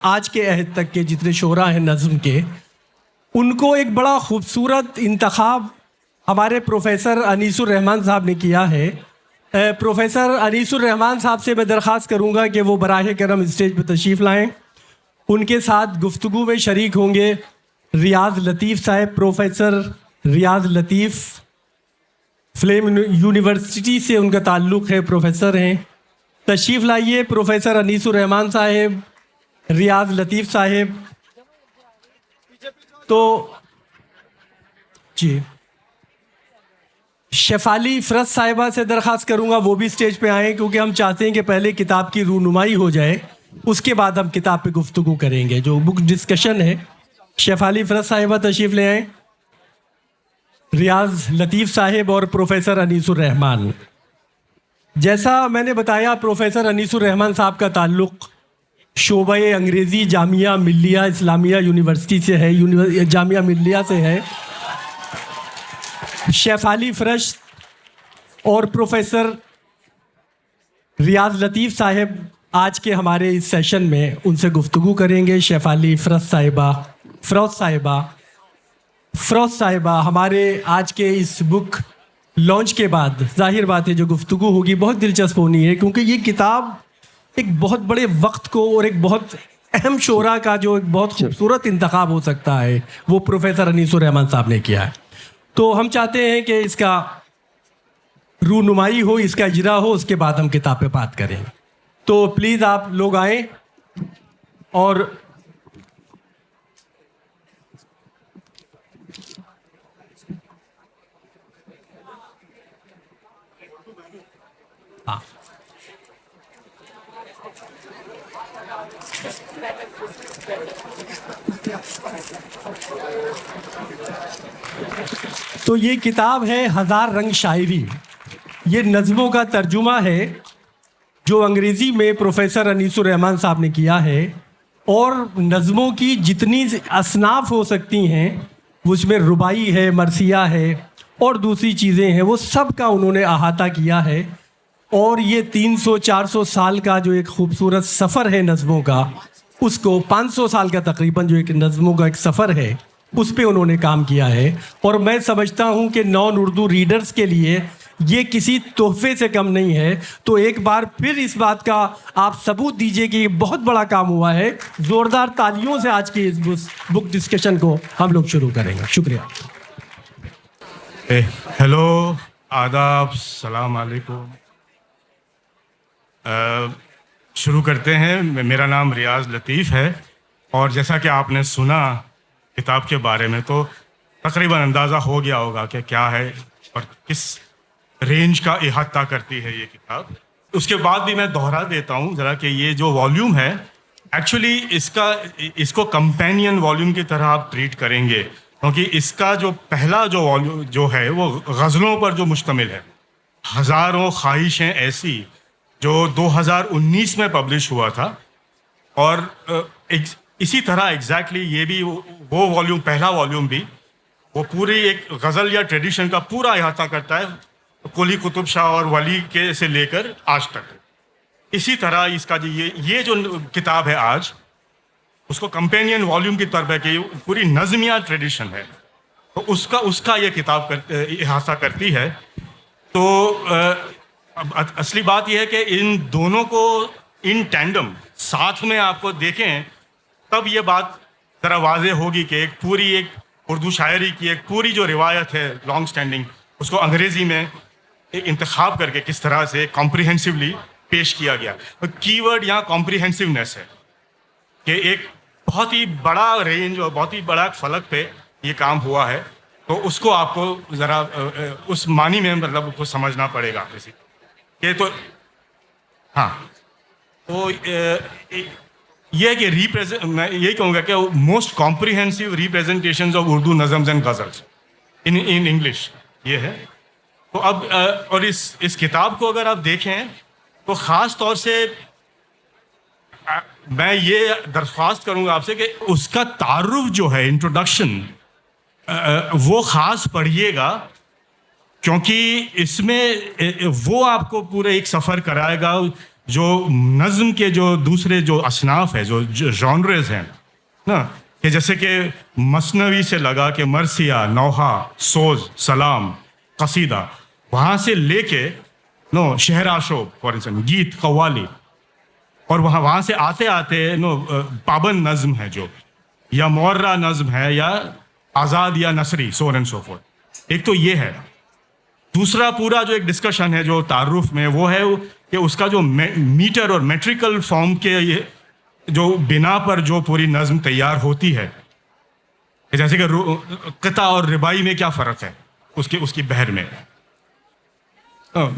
آج کے عہد تک کے جتنے شعراء ہیں نظم کے، ان کو ایک بڑا خوبصورت انتخاب ہمارے پروفیسر انیس الرحمن صاحب نے کیا ہے۔ پروفیسر انیس الرحمن صاحب سے میں درخواست کروں گا کہ وہ براہ کرم اسٹیج پہ تشریف لائیں۔ ان کے ساتھ گفتگو میں شریک ہوں گے ریاض لطیف صاحب، پروفیسر ریاض لطیف، فلیم یونیورسٹی سے ان کا تعلق ہے، پروفیسر ہیں۔ تشریف لائیے پروفیسر انیس الرحمن صاحب، ریاض لطیف صاحب۔ تو جی شفالی فرز صاحبہ سے درخواست کروں گا وہ بھی اسٹیج پہ آئیں، کیونکہ ہم چاہتے ہیں کہ پہلے کتاب کی رونمائی ہو جائے، اس کے بعد ہم کتاب پہ گفتگو کریں گے، جو بک ڈسکشن ہے۔ شفالی فرز صاحبہ تشریف لے آئیں، ریاض لطیف صاحب اور پروفیسر انیس الرحمن۔ جیسا میں نے بتایا، پروفیسر انیس الرحمن صاحب کا تعلق شعبہ انگریزی جامعہ ملیہ اسلامیہ یونیورسٹی سے ہے، جامعہ ملیہ سے ہے۔ شیفالی فرش اور پروفیسر ریاض لطیف صاحب آج کے ہمارے اس سیشن میں ان سے گفتگو کریں گے۔ شیفالی فروز صاحبہ ہمارے آج کے اس بک لانچ کے بعد ظاہر بات ہے جو گفتگو ہوگی بہت دلچسپ ہونی ہے، کیونکہ یہ کتاب ایک بہت بڑے وقت کو اور ایک بہت اہم شعراء کا جو ایک بہت خوبصورت انتخاب ہو سکتا ہے وہ پروفیسر انیس الرحمن صاحب نے کیا ہے۔ تو ہم چاہتے ہیں کہ اس کا رونمائی ہو، اس کا اجرا ہو، اس کے بعد ہم کتاب پہ بات کریں۔ تو پلیز آپ لوگ آئیں اور تو یہ کتاب ہے ہزار رنگ شاعری، یہ نظموں کا ترجمہ ہے جو انگریزی میں پروفیسر انیس الرحمن صاحب نے کیا ہے، اور نظموں کی جتنی اصناف ہو سکتی ہیں اس میں رباعی ہے، مرثیہ ہے اور دوسری چیزیں ہیں، وہ سب کا انہوں نے احاطہ کیا ہے۔ اور یہ 300-400 سال کا جو ایک خوبصورت سفر ہے نظموں کا، اس کو 500 سال کا تقریباً جو ایک نظموں کا ایک سفر ہے اس پہ انہوں نے کام کیا ہے۔ اور میں سمجھتا ہوں کہ نان اردو ریڈرز کے لیے یہ کسی تحفے سے کم نہیں ہے۔ تو ایک بار پھر اس بات کا آپ ثبوت دیجئے کہ یہ بہت بڑا کام ہوا ہے۔ زوردار تالیوں سے آج کی اس بک ڈسکشن کو ہم لوگ شروع کریں گے۔ شکریہ۔ ہیلو، آداب، السلام علیکم۔ شروع کرتے ہیں۔ میرا نام ریاض لطیف ہے، اور جیسا کہ آپ نے سنا کتاب کے بارے میں تو تقریباً اندازہ ہو گیا ہوگا کہ کیا ہے اور کس رینج کا احاطہ کرتی ہے یہ کتاب۔ اس کے بعد بھی میں دوہرا دیتا ہوں ذرا کہ یہ جو والیوم ہے ایکچولی اس کو کمپینین والیوم کی طرح آپ ٹریٹ کریں گے، کیونکہ اس کا جو پہلا جو والیوم جو ہے وہ غزلوں پر جو مشتمل ہے، ہزاروں خواہشیں ایسی، جو 2019 میں پبلش ہوا تھا۔ اور اسی طرح ایگزیکٹلی یہ بھی وہ والیوم، پہلا والیوم بھی وہ پوری ایک غزل یا ٹریڈیشن کا پورا احاطہ کرتا ہے، قلی قطب شاہ اور ولی کے سے لے کر آج تک۔ اسی طرح اس کا یہ جو کتاب ہے آج، اس کو کمپینین والیوم کی طرف ہے کہ پوری نظمیہ ٹریڈیشن ہے، تو اس کا یہ کتاب احاطہ کرتی ہے۔ تو اصلی بات یہ ہے کہ ان دونوں کو ان ٹینڈم ساتھ میں آپ کو دیکھیں تب یہ بات ذرا واضح ہوگی کہ ایک اردو شاعری کی ایک پوری جو روایت ہے لانگ سٹینڈنگ، اس کو انگریزی میں انتخاب کر کے کس طرح سے کمپریہنسولی پیش کیا گیا۔ کی ورڈ یہاں کمپریہنسونیس ہے کہ ایک بہت ہی بڑا رینج اور بہت ہی بڑا فلک پہ یہ کام ہوا ہے، تو اس کو آپ کو ذرا اس معنی میں مطلب کو سمجھنا پڑے گا کہ تو ہاں، تو یہ کہ میں یہی کہوں گا کہ most comprehensive representations of Urdu nazms and ghazals in English یہ ہے۔ تو اب اور اس کتاب کو اگر آپ دیکھیں تو خاص طور سے میں یہ درخواست کروں گا آپ سے کہ اس کا تعارف جو ہے، انٹروڈکشن، وہ خاص پڑھیے گا، کیونکہ اس میں وہ آپ کو پورے ایک سفر کرائے گا جو نظم کے جو دوسرے جو اصناف ہے، جو جانرز ہیں نا، کہ جیسے کہ مثنوی سے لگا کہ مرثیہ، نوحہ، سوز، سلام، قصیدہ، وہاں سے لے کے شعر آشوب فار انسٹنس، گیت، قوالی، اور وہاں سے آتے آتے پابند نظم ہے جو، یا معرہ نظم ہے، یا آزاد یا نثری، سو اینڈ سو فورتھ. ایک تو یہ ہے. دوسرا پورا جو ایک ڈسکشن ہے جو تعارف میں، وہ ہے کہ اس کا جو میٹر اور میٹریکل فارم کے جو بنا پر جو پوری نظم تیار ہوتی ہے، جیسے کہ قطع اور ربائی میں کیا فرق ہے اس کی بحر میں،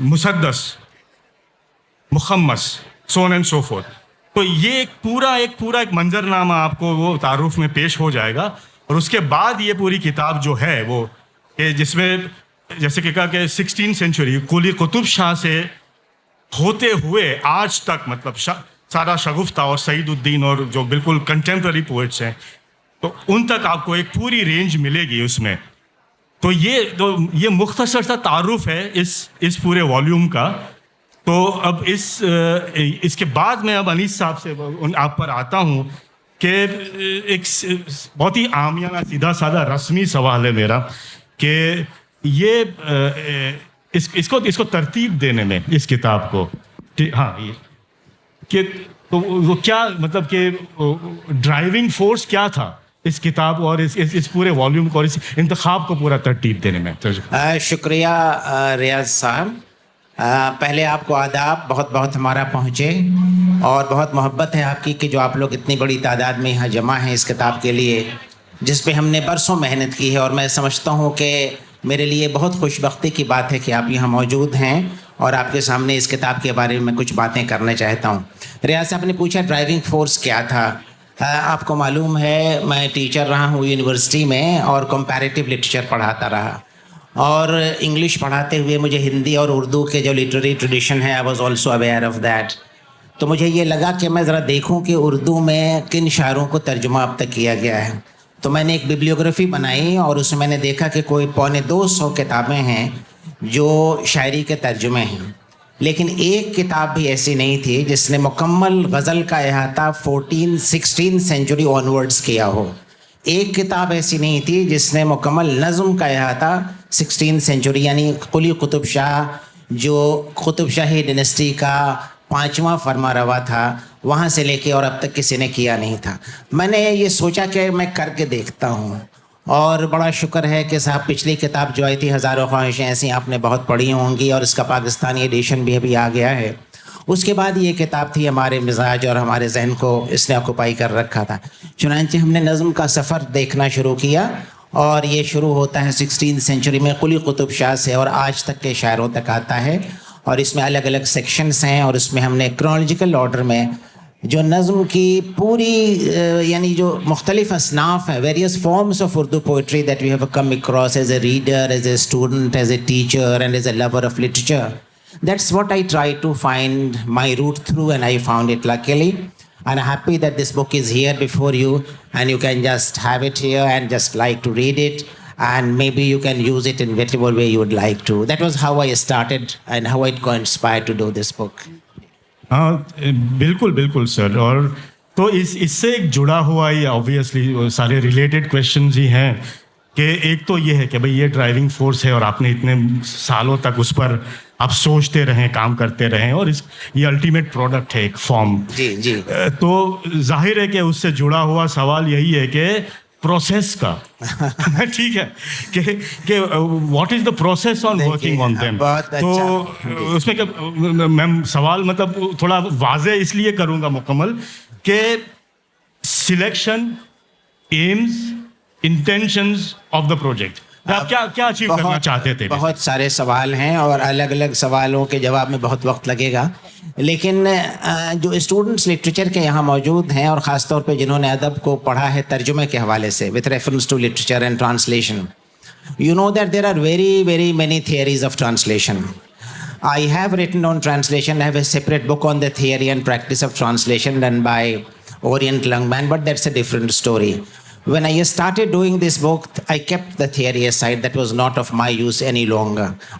مسدس، مخمس، سو اینڈ سو فورتھ. تو یہ ایک پورا منظر نامہ آپ کو وہ تعارف میں پیش ہو جائے گا. اور اس کے بعد یہ پوری کتاب جو ہے وہ کہ جس میں جیسے کہ کہا کہ 16 سینچری قلی قطب شاہ سے ہوتے ہوئے آج تک، مطلب سارا شگفتہ اور سعید الدین اور جو بالکل کنٹمپرری پوئٹس ہیں، تو ان تک آپ کو ایک پوری رینج ملے گی اس میں. تو یہ مختصر سا تعارف ہے اس پورے والیوم کا. تو اب اس کے بعد میں اب انیس صاحب سے آپ پر آتا ہوں کہ ایک بہت ہی عامیانہ سیدھا سادہ رسمی سوال ہے میرا کہ یہ اس کو ترتیب دینے میں اس کتاب کو، ہاں، کہ تو وہ کیا مطلب کہ ڈرائیونگ فورس کیا تھا اس کتاب اور اس پورے والیوم کو اور اس انتخاب کو پورا ترتیب دینے میں؟ شکریہ ریاض صاحب. پہلے آپ کو آداب بہت بہت ہمارا پہنچے، اور بہت محبت ہے آپ کی کہ جو آپ لوگ اتنی بڑی تعداد میں یہاں جمع ہیں اس کتاب کے لیے، جس پہ ہم نے برسوں محنت کی ہے. اور میں سمجھتا ہوں کہ میرے لیے بہت خوش بختی کی بات ہے کہ آپ یہاں موجود ہیں اور آپ کے سامنے اس کتاب کے بارے میں کچھ باتیں کرنا چاہتا ہوں. ریاض صاحب نے پوچھا ڈرائیونگ فورس کیا تھا. آپ کو معلوم ہے میں ٹیچر رہا ہوں یونیورسٹی میں، اور کمپیریٹیو لٹریچر پڑھاتا رہا، اور انگلش پڑھاتے ہوئے مجھے ہندی اور اردو کے جو لٹریری ٹریڈیشن ہے، I was also aware of that. تو مجھے یہ لگا کہ میں ذرا دیکھوں کہ اردو میں کن شاعروں کو ترجمہ اب تک کیا گیا ہے. تو میں نے ایک ببلیوگرافی بنائی اور اس میں میں نے دیکھا کہ کوئی 250 کتابیں ہیں جو شاعری کے ترجمے ہیں، لیکن ایک کتاب بھی ایسی نہیں تھی جس نے مکمل غزل کا احاطہ 16 سینچری آنورڈز کیا ہو. ایک کتاب ایسی نہیں تھی جس نے مکمل نظم کا احاطہ 16 سینچری، یعنی قلی قطب شاہ جو قطب شاہی ڈینسٹی کا 5واں فرما روا تھا، وہاں سے لے کے اور اب تک کسی نے کیا نہیں تھا. میں نے یہ سوچا کہ میں کر کے دیکھتا ہوں، اور بڑا شکر ہے کہ صاحب پچھلی کتاب جو آئی تھی ہزاروں خواہشیں ایسی، آپ نے بہت پڑھی ہوں گی، اور اس کا پاکستانی ایڈیشن بھی ابھی آ گیا ہے. اس کے بعد یہ کتاب تھی ہمارے مزاج اور ہمارے ذہن کو اس نے آکوپائی کر رکھا تھا. چنانچہ ہم نے نظم کا سفر دیکھنا شروع کیا، اور یہ شروع ہوتا ہے 16 سینچری میں قلی قطب شاہ سے اور آج تک کے شاعروں تک آتا ہے. اور اس میں الگ الگ سیکشنز ہیں، اور اس میں ہم نے کرونالوجیکل آرڈر میں جو نظم کی پوری یعنی جو مختلف اصناف ہیں، various forms of Urdu poetry that we have come across as a reader, as a student, as a teacher and as a lover of literature. That's what I try to find my route through, and I found it luckily. And I'm happy that this book is here before you, and you can just have it here and just like to read it, and maybe you can use it in whatever way you would like to. That was how I started and how I got inspired to do this book. ہاں بالکل سر. اور تو اس سے ایک جڑا ہوا ہی obviously سارے related questions ہی ہیں کہ ایک تو یہ ہے کہ بھئی یہ ڈرائیونگ فورس ہے اور آپ نے اتنے سالوں تک اس پر آپ سوچتے رہیں، کام کرتے رہیں، اور یہ الٹیمیٹ پروڈکٹ ہے ایک فارم. جی تو ظاہر ہے کہ اس سے جڑا ہوا سوال یہی ہے کہ پروسیس کا ٹھیک ہے کہ what is the process on working on them. تو اس میں میں سوال مطلب تھوڑا واضح اس لیے کروں گا مکمل کہ selection, aims, intentions of the project, آپ کیا اچیو کرنا چاہتے تھے؟ بہت سارے سوال ہیں اور الگ الگ سوالوں کے جواب میں بہت وقت لگے گا، لیکن جو اسٹوڈنٹس لٹریچر کے یہاں موجود ہیں اور خاص طور پہ جنہوں نے ادب کو پڑھا ہے ترجمے کے حوالے سے with reference to literature and translation, you know that there are very many theories of translation. I have written on translation. I have a separate book on the theory and practice of translation done by Orient Lungman, but that's a different story. When I started doing this book, I kept the theory aside. That was not of my use any longer.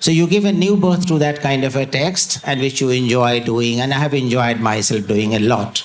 So you give a new birth to that kind of a text, and which you enjoy doing, and I have enjoyed myself doing a lot.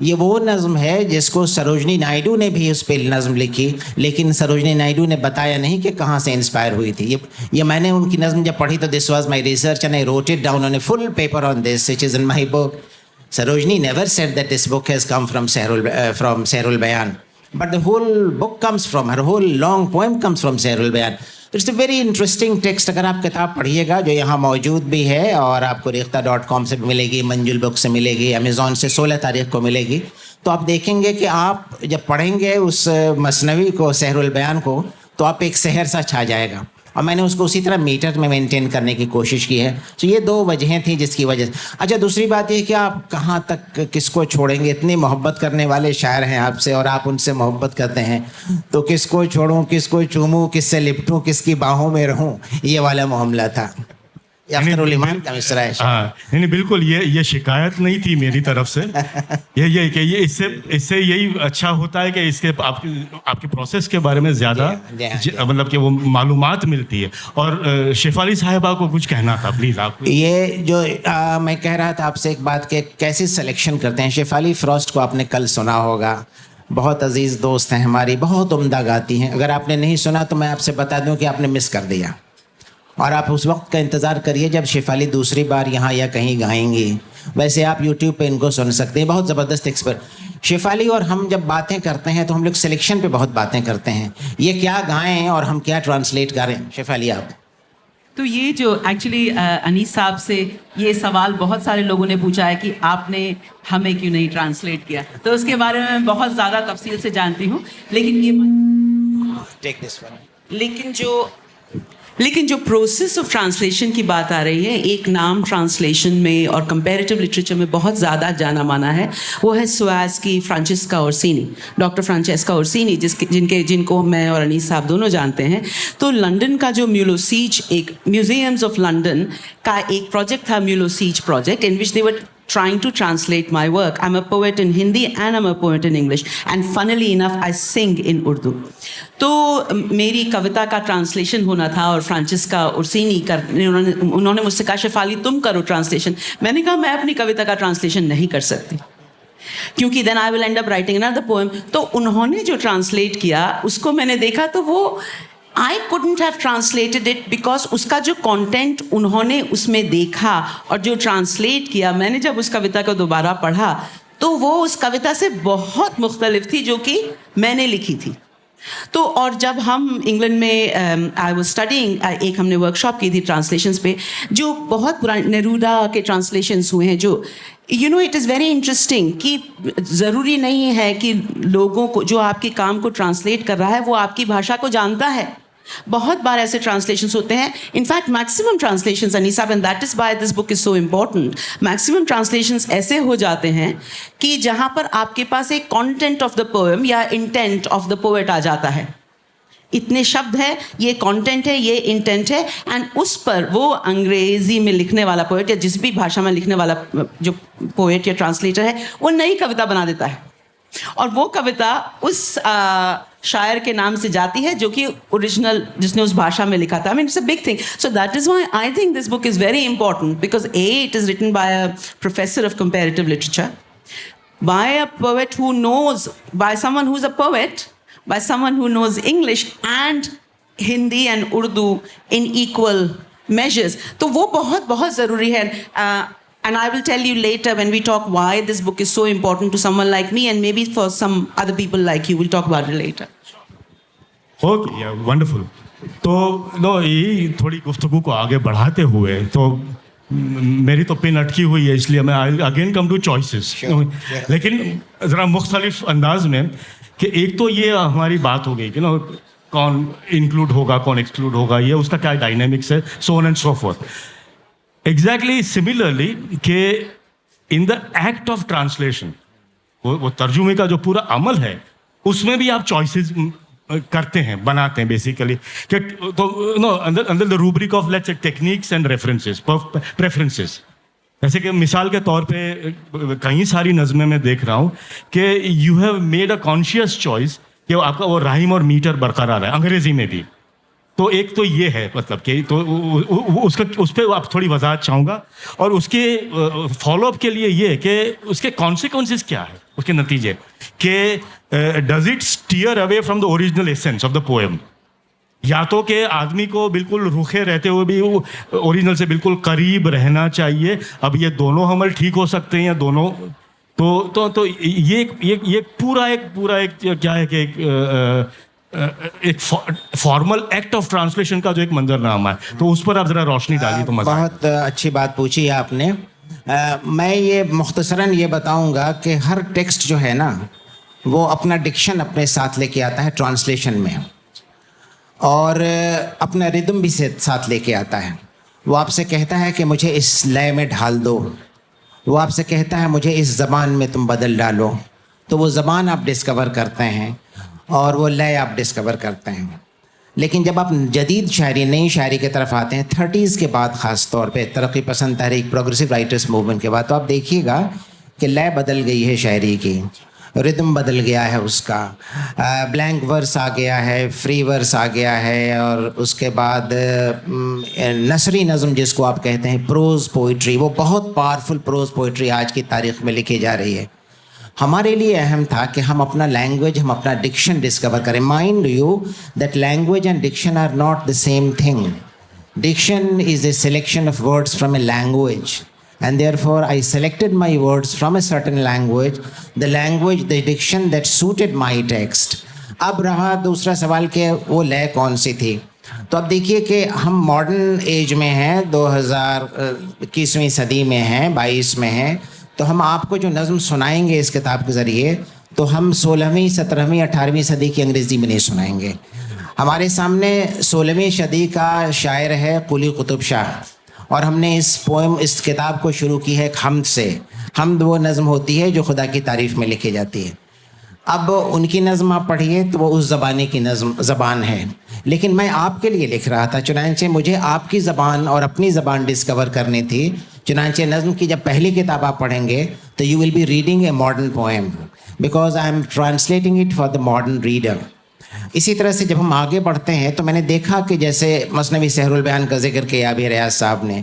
یہ وہ نظم ہے جس کو سروجنی نائیڈو نے بھی اس پہ نظم لکھی، لیکن سروجنی نائیڈو نے بتایا نہیں کہ کہاں سے انسپائر ہوئی تھی. یہ میں نے ان کی نظم جب پڑھی تو this was my research and I wrote it down on a full paper on this which is in my book. Sarojini never said that this book has come from Sehrul Bayan, but the whole book comes from, her whole long poem comes from Sehrul Bayan. It's a very interesting text. اگر آپ کتاب پڑھیے گا جو یہاں موجود بھی ہے اور آپ کو ریختہ.com سے ملے گی، منجل بک سے ملے گی، امیزون سے 16 تاریخ کو ملے گی، تو آپ دیکھیں گے کہ آپ جب پڑھیں گے اس مثنوی کو، سحر البیان کو، تو آپ ایک سحر سا چھا جائے گا. اور میں نے اس کو اسی طرح میٹر میں مینٹین کرنے کی کوشش کی ہے. تو یہ 2 وجہیں تھیں جس کی وجہ سے. اچھا، دوسری بات یہ کہ آپ کہاں تک کس کو چھوڑیں گے؟ اتنی محبت کرنے والے شاعر ہیں آپ سے اور آپ ان سے محبت کرتے ہیں، تو کس کو چھوڑوں، کس کو چوموں، کس سے لپٹوں، کس کی باہوں میں رہوں، یہ والا معاملہ تھا. اختر الایمان کا مصرع ہے. ہاں نہیں بالکل، یہ شکایت نہیں تھی میری طرف سے. یہ کہ یہ اس سے یہی اچھا ہوتا ہے کہ اس کے آپ کے پروسیس کے بارے میں زیادہ مطلب کہ وہ معلومات ملتی ہے. اور شیفالی صاحبہ کو کچھ کہنا تھا پلیز آپ. یہ جو میں کہہ رہا تھا آپ سے ایک بات کہ کیسے سلیکشن کرتے ہیں. شیفالی فروسٹ کو آپ نے کل سنا ہوگا، بہت عزیز دوست ہیں ہماری، بہت عمدہ گاتی ہیں. اگر آپ نے نہیں سنا تو میں آپ سے بتا دوں کہ آپ نے مس کر دیا. اور آپ اس وقت کا انتظار کریے جب شیفالی دوسری بار یہاں یا کہیں گائیں گی. ویسے آپ یوٹیوب پہ ان کو سن سکتے ہیں، بہت زبردست ایکسپرٹ. شیفالی اور ہم جب باتیں کرتے ہیں تو ہم لوگ سلیکشن پہ بہت باتیں کرتے ہیں، یہ کیا گائیں اور ہم کیا ٹرانسلیٹ کریں. شیفالی آپ. تو یہ جو ایکچولی انیس صاحب سے یہ سوال بہت سارے لوگوں نے پوچھا ہے کہ آپ نے ہمیں کیوں نہیں ٹرانسلیٹ کیا، تو اس کے بارے میں بہت زیادہ تفصیل سے جانتی ہوں. لیکن جو پروسیس آف ٹرانسلیشن کی بات آ رہی ہے، ایک نام ٹرانسلیشن میں اور کمپیریٹیو لٹریچر میں بہت زیادہ جانا مانا ہے، وہ ہے سواز کی فرانچیسکا اورسینی، ڈاکٹر فرانچیسکا اورسینی، جن کو میں اور انیس صاحب دونوں جانتے ہیں. تو لنڈن کا جو میولوسیج، ایک میوزیمز آف لنڈن کا ایک پروجیکٹ تھا، میولوسیج project, in which they were trying to translate my work. I'm a poet in Hindi and I'm a poet in English. And funnily enough, I sing in Urdu. تو میری کویتا کا translation ہونا تھا اور فرانچیسکا اورسینی انہوں نے مجھ سے کہا شیفالی تم کرو ٹرانسلیشن. میں نے کہا میں اپنی کویتا کا ٹرانسلیشن نہیں کر سکتی کیونکہ then I will end up writing another poem. تو انہوں نے جو ٹرانسلیٹ کیا اس کو میں نے دیکھا تو وہ I couldn't have translated it because اس کا جو کانٹینٹ انہوں نے اس میں دیکھا اور جو ٹرانسلیٹ کیا، میں نے جب اس کویتا کو دوبارہ پڑھا تو وہ اس کویتا سے بہت مختلف تھی جو کہ میں نے لکھی تھی. تو اور جب ہم انگلینڈ میں آئی واز اسٹڈیئنگ، ایک ہم نے ورک شاپ کی تھی ٹرانسلیشنس پہ، جو بہت پرانے نیرودا کے ٹرانسلیشنس ہوئے ہیں، جو اٹ از ویری انٹرسٹنگ کہ ضروری نہیں ہے کہ لوگوں کو جو آپ کے کام کو ٹرانسلیٹ کر رہا ہے وہ آپ کی بھاشا کو جانتا ہے. بہت بار ایسے ٹرانسلیشنس ہوتے ہیں، انفیکٹ میکسیمم ٹرانسلیشنز انیسا، and that is why this book is so important, maximum translations ایسے ہو جاتے ہیں کہ جہاں پر آپ کے پاس ایک کانٹینٹ آف دا پوئم یا انٹینٹ آف دا پوئٹ آ جاتا ہے. اتنے شبد ہے، یہ کانٹینٹ ہے، یہ انٹینٹ ہے، اینڈ اس پر وہ انگریزی میں لکھنے والا پوئٹ یا جس بھی بھاشا میں لکھنے والا جو پوئٹ یا ٹرانسلیٹر ہے وہ نئی کویتا بنا دیتا ہے، اور وہ کویتا اس شاعر کے نام سے جاتی ہے جو کہ اوریجنل جس نے اس بھاشا میں لکھا تھا. I mean, it's a big thing. So that is why I think this book is very important, because it is written by a professor of comparative literature, by a poet who knows, by someone who's a poet, by someone who knows English and Hindi and Urdu in equal measures. تو وہ بہت بہت ضروری ہے. And I will tell you later when we talk why this book is so important to someone like me, and maybe for some other people like you. We'll talk about it later. Okay, yeah, wonderful. تو یہ تھوڑی گفتگو کو آگے بڑھاتے ہوئے تو میری تو پن اٹکی ہوئی ہے، اس لیے میں اگین کم ٹو چوائسیز، لیکن ذرا مختلف انداز میں کہ ایک تو یہ ہماری بات ہو گئی کہ کون انکلوڈ ہوگا کون ایکسکلوڈ ہوگا، یہ اس کا کیا ڈائنامکس ہے، so on and so forth. Exactly similarly کہ in the act of translation, وہ ترجمے کا جو پورا عمل ہے اس میں بھی آپ چوائسیز کرتے ہیں، بناتے ہیں بیسیکلی، کہ under the rubric of let's techniques and references preferences. جیسے کہ مثال کے طور پہ کئی ساری نظمیں میں دیکھ رہا ہوں کہ you have made a conscious choice کہ آپ کا وہ رائم اور میٹر برقرار ہے، انگریزی میں بھی تو ایک تو یہ ہے مطلب کہ تو اس پہ آپ تھوڑی وضاحت چاہوں گا, اور اس کے فالو اپ کے لیے یہ کہ اس کے کانسیکوینسز کیا ہے, اس کے نتیجے کہ does it steer away from the original essence of the poem, یا تو کہ آدمی کو بالکل روکھے رہتے ہوئے بھی اوریجنل سے بالکل قریب رہنا چاہیے. اب یہ دونوں عمل ٹھیک ہو سکتے ہیں یا دونوں, تو یہ پورا ایک کیا ہے کہ ایک فارمل ایکٹ آف ٹرانسلیشن کا جو ایک منظرنامہ ہے, تو اس پر آپ ذرا روشنی ڈالیے تو مزہ. بہت اچھی بات پوچھی ہے آپ نے. میں یہ مختصراً یہ بتاؤں گا کہ ہر ٹیکسٹ جو ہے نا وہ اپنا ڈکشن اپنے ساتھ لے کے آتا ہے ٹرانسلیشن میں, اور اپنا ردم بھی ساتھ لے کے آتا ہے. وہ آپ سے کہتا ہے کہ مجھے اس لے میں ڈھال دو, وہ آپ سے کہتا ہے مجھے اس زبان میں تم بدل ڈالو, تو وہ زبان آپ ڈسکور کرتے ہیں اور وہ لے آپ ڈسکور کرتے ہیں. لیکن جب آپ جدید شاعری, نئی شاعری کی طرف آتے ہیں 30s کے بعد, خاص طور پہ ترقی پسند تحریک, پروگریسو رائٹرس موومنٹ کے بعد, تو آپ دیکھیے گا کہ لے بدل گئی ہے شاعری کی, ردم بدل گیا ہے اس کا, بلینک ورس آ گیا ہے, فری ورس آ گیا ہے, اور اس کے بعد نثری نظم جس کو آپ کہتے ہیں, پروز پوئٹری, وہ بہت پاورفل پروز پوئٹری آج کی تاریخ میں لکھی جا رہی ہے. ہمارے لیے اہم تھا کہ ہم اپنا لینگویج, ہم اپنا ڈکشن ڈسکور کریں. Mind you that language and diction are not the same thing. Diction is a selection of words from a language, and therefore I selected my words from a certain language, the diction that suited my text. اب رہا دوسرا سوال کہ وہ لے کون سی تھی. تو اب دیکھیے کہ ہم ماڈرن ایج میں ہیں, 2021ویں صدی میں ہیں, 22 میں ہیں, تو ہم آپ کو جو نظم سنائیں گے اس کتاب کے ذریعے, تو ہم 16ویں 17ویں 18ویں صدی کی انگریزی میں نہیں سنائیں گے. ہمارے سامنے 16ویں صدی کا شاعر ہے قلی قطب شاہ, اور ہم نے اس کتاب کو شروع کی ہے ایک حمد سے. حمد وہ نظم ہوتی ہے جو خدا کی تعریف میں لکھی جاتی ہے. اب ان کی نظم آپ پڑھیے تو وہ اس زبانے کی زبان ہے, لیکن میں آپ کے لیے لکھ رہا تھا, چنانچہ مجھے آپ کی زبان اور اپنی زبان ڈسکور کرنی تھی. چنانچہ نظم کی جب پہلی کتاب آپ پڑھیں گے تو you will be reading a modern poem, because I am translating it for the modern reader. اسی طرح سے جب ہم آگے بڑھتے ہیں تو میں نے دیکھا کہ جیسے مثنوی سحر البیان کا ذکر کیا ابھی ریاض صاحب نے,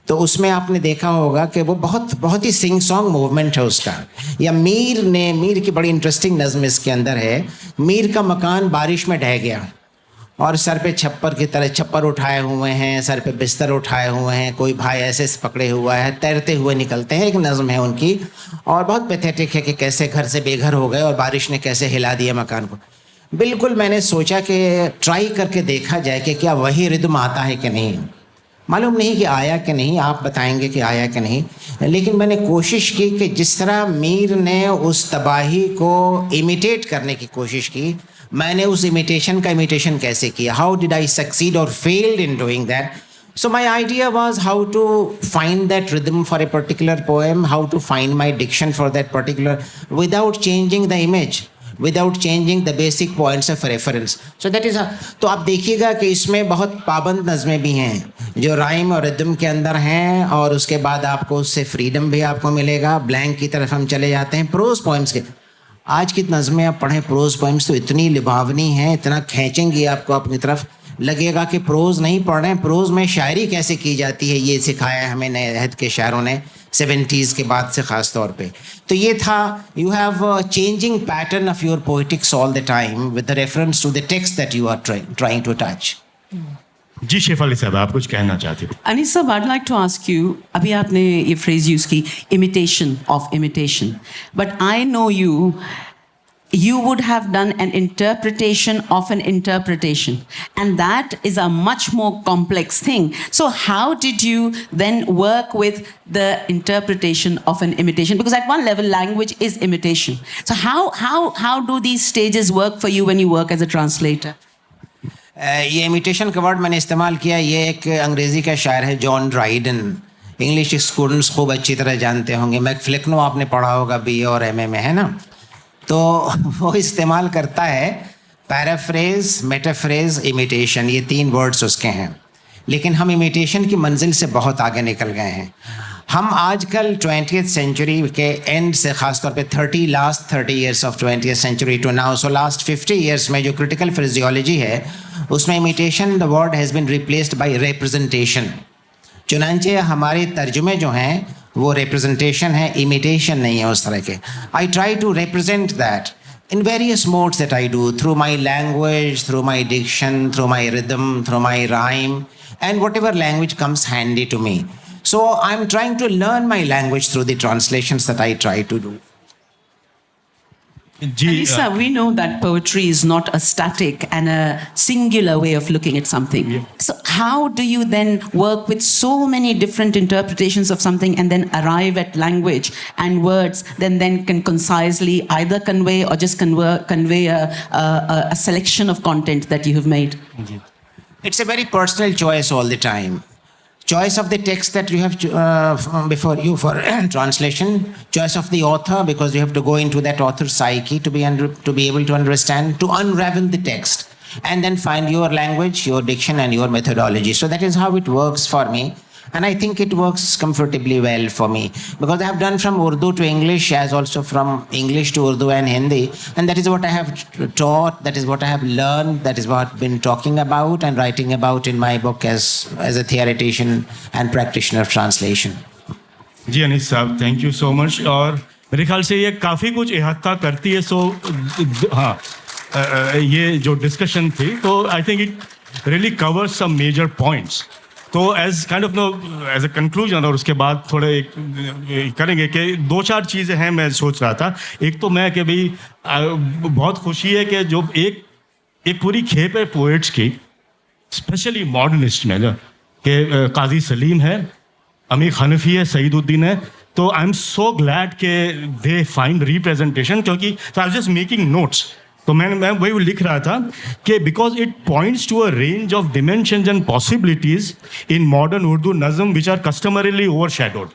تو اس میں آپ نے دیکھا ہوگا کہ وہ بہت ہی سنگ سانگ موومنٹ ہے اس کا. یا میر کی بڑی انٹرسٹنگ نظم اس کے اندر ہے. میر کا مکان بارش میں ڈھہ گیا, اور سر پہ چھپر کی طرح چھپر اٹھائے ہوئے ہیں, سر پہ بستر اٹھائے ہوئے ہیں, کوئی بھائی ایسے پکڑے ہوا ہے, تیرتے ہوئے نکلتے ہیں. ایک نظم ہے ان کی, اور بہت پیتھیٹک ہے کہ کیسے گھر سے بے گھر ہو گئے اور بارش نے کیسے ہلا دیا مکان کو. بالکل میں نے سوچا کہ ٹرائی کر کے دیکھا جائے کہ کیا وہی ردم آتا ہے کہ نہیں. معلوم نہیں کہ آیا کہ نہیں, آپ بتائیں گے کہ آیا کہ نہیں, لیکن میں نے کوشش کی کہ جس طرح میر نے اس تباہی کو امیٹیٹ کرنے کی کوشش کی, میں نے اس امیٹیشن کا امیٹیشن کیسے کیا. ہاؤ ڈڈ آئی سکسیڈ اور field in doing that. So my idea was how to find that rhythm for a particular poem, how to find my diction for that particular, without changing the image, without changing the basic points of reference. So that is تو آپ دیکھیے گا کہ اس میں بہت پابند نظمیں بھی ہیں جو رائم اور ردم کے اندر ہیں, اور اس کے بعد آپ کو اس سے فریڈم بھی آپ کو ملے گا. بلینک کی طرف ہم چلے جاتے ہیں. پروز پوئمس کے آج کی نظمیں آپ پڑھیں, پروز پوئمس تو اتنی لباونی ہیں, اتنا کھینچیں گی آپ کو اپنی طرف, لگے گا کہ پروز نہیں پڑھ رہے ہیں. پروز میں شاعری کیسے کی جاتی ہے یہ سکھایا ہمیں نئے عہد کے شاعروں نے 70s کے بعد سے خاص طور پہ. تو یہ تھا, you have changing pattern of your poetics all the time with reference to the text that you are trying to touch. جی شیف علی صاحب, آپ کچھ کہنا چاہتے ہو؟ انیس صاحب, I'd like to ask you, ابھی آپ نے یہ phrase use کی imitation of imitation, but I know you would have done an interpretation of an interpretation, and that is a much more complex thing. So how did you then work with the interpretation of an imitation? Because at one level language is imitation. So how do these stages work for you when you work as a translator? یہ imitation کا word میں نے استعمال کیا, یہ ایک انگریزی کا شاعر ہے جان ڈرائیڈن. انگلش اسٹوڈنٹس خوب اچھی طرح جانتے ہوں گے. میک فلکنو آپ نے پڑھا ہوگا BA اور MA میں, ہے نا. تو وہ استعمال کرتا ہے پیرافریز, میٹافریز, امیٹیشن, یہ 3 ورڈس اس کے ہیں. لیکن ہم امیٹیشن کی منزل سے بہت آگے نکل گئے ہیں. ہم آج کل 20th سینچری کے اینڈ سے خاص طور پہ last 30 years of 20th century to now, so last 50 years میں جو کرٹیکل فریزیولوجی ہے اس میں imitation the word has been replaced by representation. چنانچہ ہمارے ترجمے جو ہیں وہ ریپرزنٹیشن ہے، امیٹیشن نہیں ہے اس طرح کے. I try to represent that in various modes that I do, through my language, through my diction, through my rhythm, through my rhyme, and whatever language comes handy to me. So I'm trying to learn my language through the translations that I try to do. Anissa, we know that poetry is not a static and a singular way of looking at something. Yeah. So how do you then work with so many different interpretations of something and then arrive at language and words then can concisely either convey or just convey a selection of content that you have made? It's a very personal choice all the time. Choice of the text that you have before you for translation, choice of the author, because you have to go into that author's psyche to be able to understand, to unravel the text, and then find your language, your diction, and your methodology. So that is how it works for me, and I think it works comfortably well for me, because I have done from Urdu to English, as also from English to Urdu and Hindi, and that is what I have taught, that is what I have learned, that is what I've been talking about and writing about in my book as a theoretician and practitioner of translation. جی انیس صاحب thank you so مچ. اور میرے خیال سے یہ کافی کچھ احاطہ کرتی ہے. سو ہاں یہ جو ڈسکشن تھی تو I think it really cover some major points. تو as kind of no as a conclusion, اور اس کے بعد تھوڑے کریں گے کہ 2-4 چیزیں ہیں میں سوچ رہا تھا. ایک تو میں کہ بھائی بہت خوشی ہے کہ جو ایک پوری کھیپ ہے پوئٹس کی، اسپیشلی ماڈرنسٹ میں، کہ قاضی سلیم ہے، امیر حنفی ہے، سعید الدین ہے. تو آئی ایم سو گلیڈ کہ دے فائنڈ ریپریزنٹیشن، کیونکہ I was just making notes. تو میں وہی لکھ رہا تھا کہ because it points to a range of dimensions and possibilities in modern Urdu nazm which are customarily overshadowed.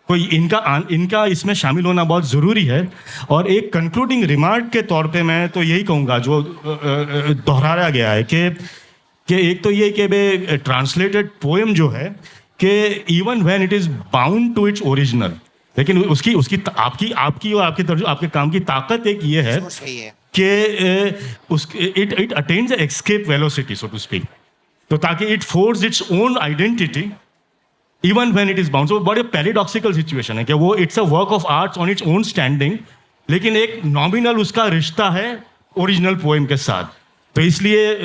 تو ان کا اس میں شامل ہونا بہت ضروری ہے. اور ایک کنکلوڈنگ ریمارک کے طور پہ میں تو یہی کہوں گا جو دہرایا گیا ہے کہ ایک تو یہ کہ بھائی ٹرانسلیٹڈ پوئم جو ہے کہ even when it is bound to its original, لیکن اس کی آپ کی اور آپ کے کام کی طاقت ایک یہ ہے کہ it attains escape velocity so to speak. تو تاکہ it force its own identity even when it is bound. So بڑے پیراڈاکسیکل سچویشن ہے کہ وہ it's a work of arts on its own standing, لیکن ایک نامینل اس کا رشتہ ہے اوریجنل پوئم کے ساتھ. تو اس لیے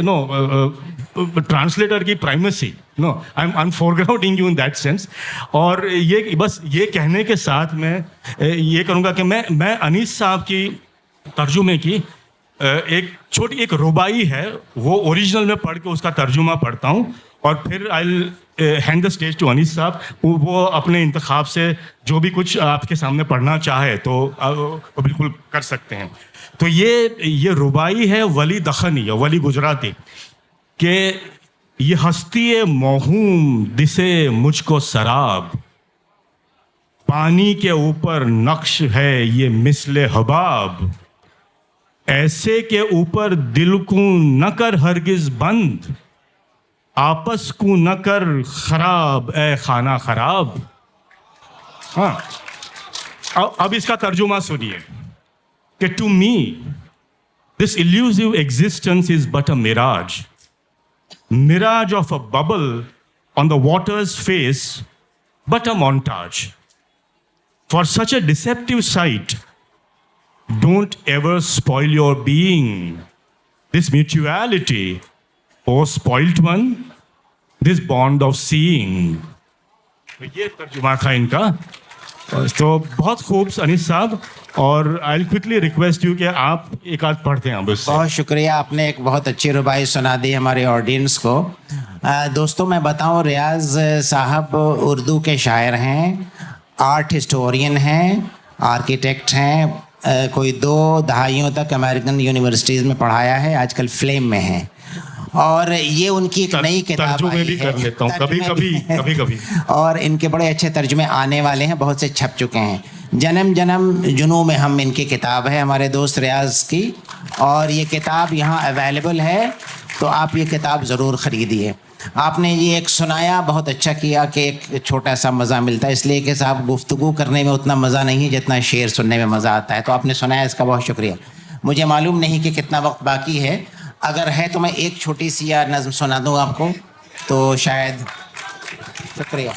ٹرانسلیٹر کی primacy I am foregrounding you in that sense. اور یہ بس یہ کہنے کے ساتھ میں یہ کروں گا کہ میں انیس صاحب کی ترجمے کی ایک ربائی ہے وہ اوریجنل میں پڑھ کے اس کا ترجمہ پڑھتا ہوں، اور پھر I hand the stage to Anis صاحب. وہ اپنے انتخاب سے جو بھی کچھ آپ کے سامنے پڑھنا چاہے تو وہ بالکل کر سکتے ہیں. تو یہ ربائی ہے ولی دخنی یا ولی گجراتی کہ یہ ہستی موہوم دسے مجھ کو سراب، پانی کے اوپر نقش ہے یہ مثل حباب، ایسے کے اوپر دل کو نہ کر ہرگز بند، آپس کو نہ کر خراب اے خانہ خراب. ہاں اب اس کا ترجمہ سنیے کہ to me this elusive existence is but a mirage of a bubble on the water's face, but a montage. For such a deceptive sight, don't ever spoil your being. This mutuality, oh spoilt one, this bond of seeing. یہ ترجمہ تھا ان کا. تو بہت خوب انیس صاحب، اور آئی quickly request you کہ آپ ایک آدھ پڑھتے ہیں. بہت شکریہ، آپ نے ایک بہت اچھی ربائی سنا دی ہمارے آڈینس کو. دوستوں میں بتاؤں، ریاض صاحب اردو کے شاعر ہیں، آرٹ ہسٹورین ہیں، آرکیٹیکٹ ہیں. کوئی 2 دہائیوں تک امریکن یونیورسٹیز میں پڑھایا ہے، آج کل فلیم میں ہیں. اور یہ ان کی ایک نئی کتاب آئی ہے کبھی اور ان کے بڑے اچھے ترجمے آنے والے ہیں، بہت سے چھپ چکے ہیں. جنم جنم جنوں میں ہم ان کی کتاب ہے ہمارے دوست ریاض کی، اور یہ کتاب یہاں اویلیبل ہے، تو آپ یہ کتاب ضرور خریدیے. آپ نے یہ ایک سنایا، بہت اچھا کیا کہ ایک چھوٹا سا مزہ ملتا ہے، اس لیے کہ صاحب گفتگو کرنے میں اتنا مزہ نہیں ہے جتنا شعر سننے میں مزہ آتا ہے، تو آپ نے سنایا، اس کا بہت شکریہ. مجھے معلوم نہیں کہ کتنا وقت باقی ہے، اگر ہے تو میں ایک چھوٹی سی یا نظم سنا دوں آپ کو تو شاید. شکریہ.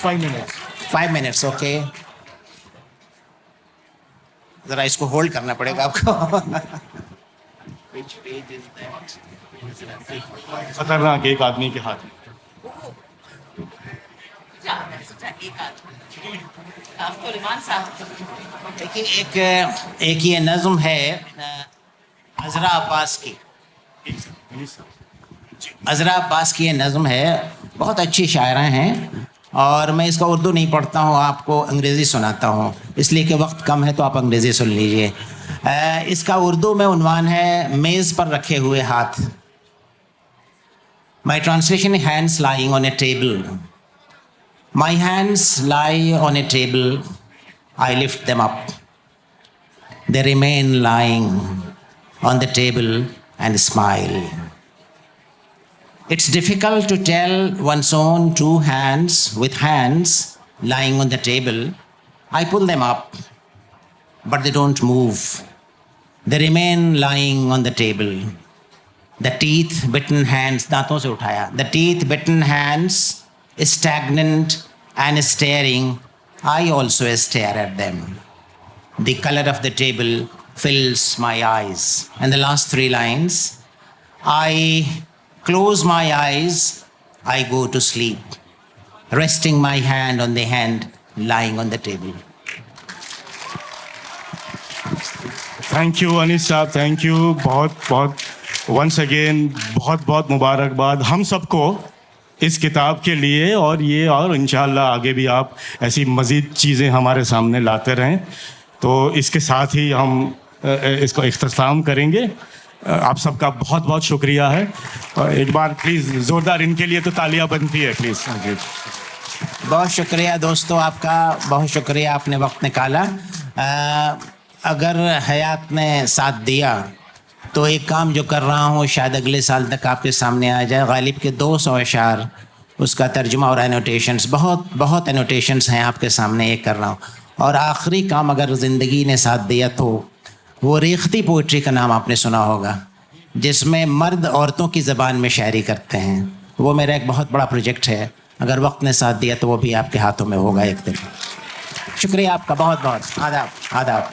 5 منٹس اوکے. ذرا اس کو ہولڈ کرنا پڑے گا آپ کو. خطرناک ایک آدمی کے ہاتھ میں. لیکن ایک یہ نظم ہے عذرا عباس کی. عذرا عباس کی یہ نظم ہے، بہت اچھی شاعرہ ہیں، اور میں اس کا اردو نہیں پڑھتا ہوں، آپ کو انگریزی سناتا ہوں، اس لیے کہ وقت کم ہے تو آپ انگریزی سن لیجئے. اس کا اردو میں عنوان ہے میز پر رکھے ہوئے ہاتھ. My translation is hands lying on a table. My hands lie on a table. I lift them up. They remain lying on the table and smile. It's difficult to tell one's own two hands with hands lying on the table. I pull them up, but they don't move. They remain lying on the table. The teeth bitten hands, دانتوں سے اٹھایا. The teeth bitten hands stagnant and staring. I also stare at them. The color of the table fills my eyes. And the last 3 lines. I close my eyes. I go to sleep, resting my hand on the hand lying on the table. Thank you Anis صاحب، thank you. بہت بہت once again بہت بہت مبارکباد ہم سب کو اس کتاب کے لیے، اور یہ اور انشاءاللہ آگے بھی آپ ایسی مزید چیزیں ہمارے سامنے لاتے رہیں. تو اس کے ساتھ ہی ہم اس کو اختتام کریں گے. آپ سب کا بہت بہت شکریہ ہے. ایک بار پلیز زوردار ان کے لیے تو تالیاں بنتی ہے پلیز. بہت شکریہ دوستو آپ کا، بہت شکریہ آپ نے وقت نکالا. اگر حیات نے ساتھ دیا تو ایک کام جو کر رہا ہوں شاید اگلے سال تک آپ کے سامنے آ جائے. غالب کے 200 اشعار، اس کا ترجمہ اور انوٹیشنز، بہت انوٹیشنز ہیں آپ کے سامنے، ایک کر رہا ہوں. اور آخری کام اگر زندگی نے ساتھ دیا تو وہ ریختی پوئٹری کا نام آپ نے سنا ہوگا، جس میں مرد عورتوں کی زبان میں شاعری کرتے ہیں. وہ میرا ایک بہت بڑا پروجیکٹ ہے، اگر وقت نے ساتھ دیا تو وہ بھی آپ کے ہاتھوں میں ہوگا ایک دن. شکریہ آپ کا بہت بہت. آداب آداب.